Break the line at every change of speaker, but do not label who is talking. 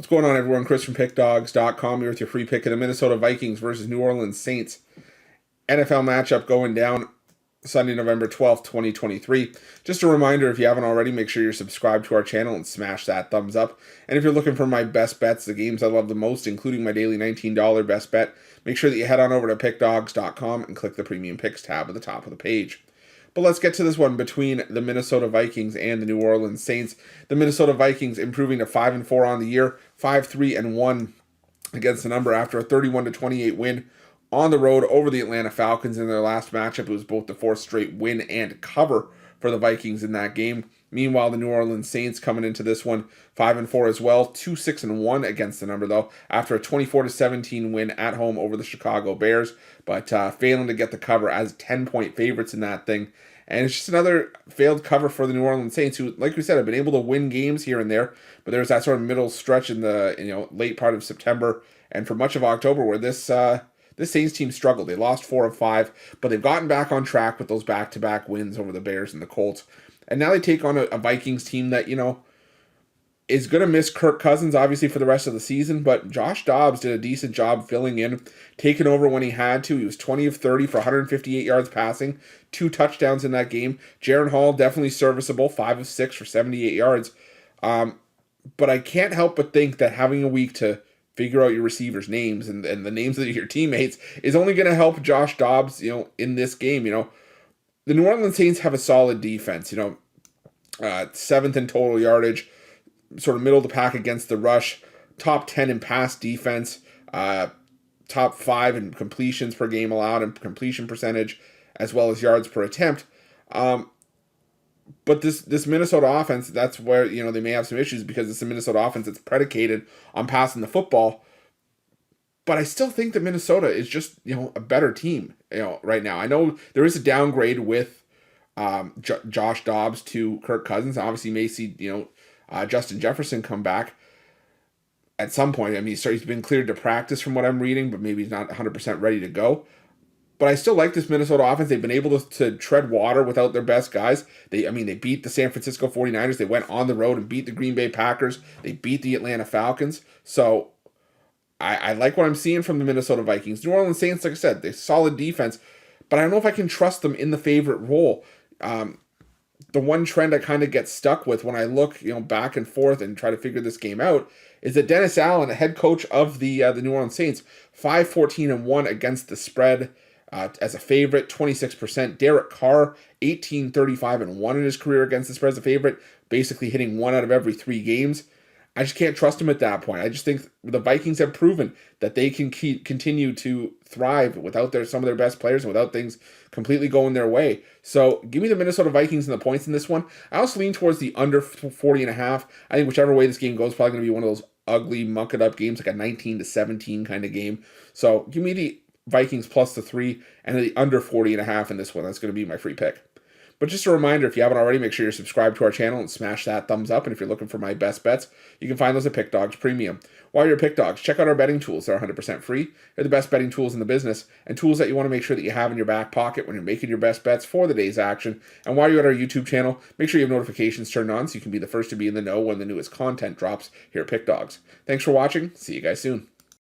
What's going on, everyone? Chris from Pickdawgz.com here with your free pick of the Minnesota Vikings versus New Orleans Saints. NFL matchup going down Sunday, November 12th, 2023. Just a reminder, if you haven't already, make sure you're subscribed to our channel and smash that thumbs up. And if you're looking for my best bets, the games I love the most, including my daily $19 best bet, make sure that you head on over to Pickdawgz.com and click the Premium Picks tab at the top of the page. But let's get to this one between the Minnesota Vikings and the New Orleans Saints. The Minnesota Vikings improving to 5-4 on the year, 5-3-1 against the number after a 31-28 win on the road over the Atlanta Falcons in their last matchup. It was both the fourth straight win and cover for the Vikings in that game. Meanwhile, the New Orleans Saints coming into this one 5-4 as well, 2-6-1 against the number though, after a 24-17 win at home over the Chicago Bears, but failing to get the cover as 10-point favorites in that thing. And it's just another failed cover for the New Orleans Saints, who, like we said, have been able to win games here and there, but there's that sort of middle stretch in the late part of September and for much of October where this Saints team struggled. They lost 4 of 5, but they've gotten back on track with those back-to-back wins over the Bears and the Colts. And now they take on a Vikings team that, is going to miss Kirk Cousins, obviously, for the rest of the season. But Josh Dobbs did a decent job filling in, taking over when he had to. He was 20 of 30 for 158 yards passing, 2 touchdowns in that game. Jaron Hall, definitely serviceable, 5 of 6 for 78 yards. But I can't help but think that having a week to figure out your receivers' names and the names of your teammates is only going to help Josh Dobbs, in this game. The New Orleans Saints have a solid defense, 7th in total yardage, sort of middle of the pack against the rush, top 10 in pass defense, top 5 in completions per game allowed and completion percentage, as well as yards per attempt. But this Minnesota offense, that's where, they may have some issues because it's a Minnesota offense that's predicated on passing the football. But I still think that Minnesota is just, a better team, right now. I know there is a downgrade with Josh Dobbs to Kirk Cousins. Obviously, you may see, Justin Jefferson come back at some point. I mean, he's been cleared to practice from what I'm reading, but maybe he's not 100% ready to go. But I still like this Minnesota offense. They've been able to tread water without their best guys. They beat the San Francisco 49ers. They went on the road and beat the Green Bay Packers. They beat the Atlanta Falcons. So I like what I'm seeing from the Minnesota Vikings. New Orleans Saints, like I said, they're solid defense, but I don't know if I can trust them in the favorite role. The one trend I kind of get stuck with when I look, back and forth and try to figure this game out is that Dennis Allen, the head coach of the New Orleans Saints, 5-14-1 against the spread as a favorite, 26%. Derek Carr, 18-35-1 in his career against the spread as a favorite, basically hitting 1 out of every 3 games. I just can't trust him at that point. I just think the Vikings have proven that they can continue to thrive without some of their best players and without things completely going their way. So give me the Minnesota Vikings and the points in this one. I also lean towards the under 40.5. I think whichever way this game goes, probably going to be one of those ugly, muck-it-up games, like a 19-17 kind of game. So give me the Vikings plus the 3 and the under 40.5 in this one. That's going to be my free pick. But just a reminder, if you haven't already, make sure you're subscribed to our channel and smash that thumbs up. And if you're looking for my best bets, you can find those at Pickdawgz Premium. While you're at Pickdawgz, check out our betting tools. They're 100% free. They're the best betting tools in the business and tools that you want to make sure that you have in your back pocket when you're making your best bets for the day's action. And while you're at our YouTube channel, make sure you have notifications turned on so you can be the first to be in the know when the newest content drops here at Pickdawgz. Thanks for watching. See you guys soon.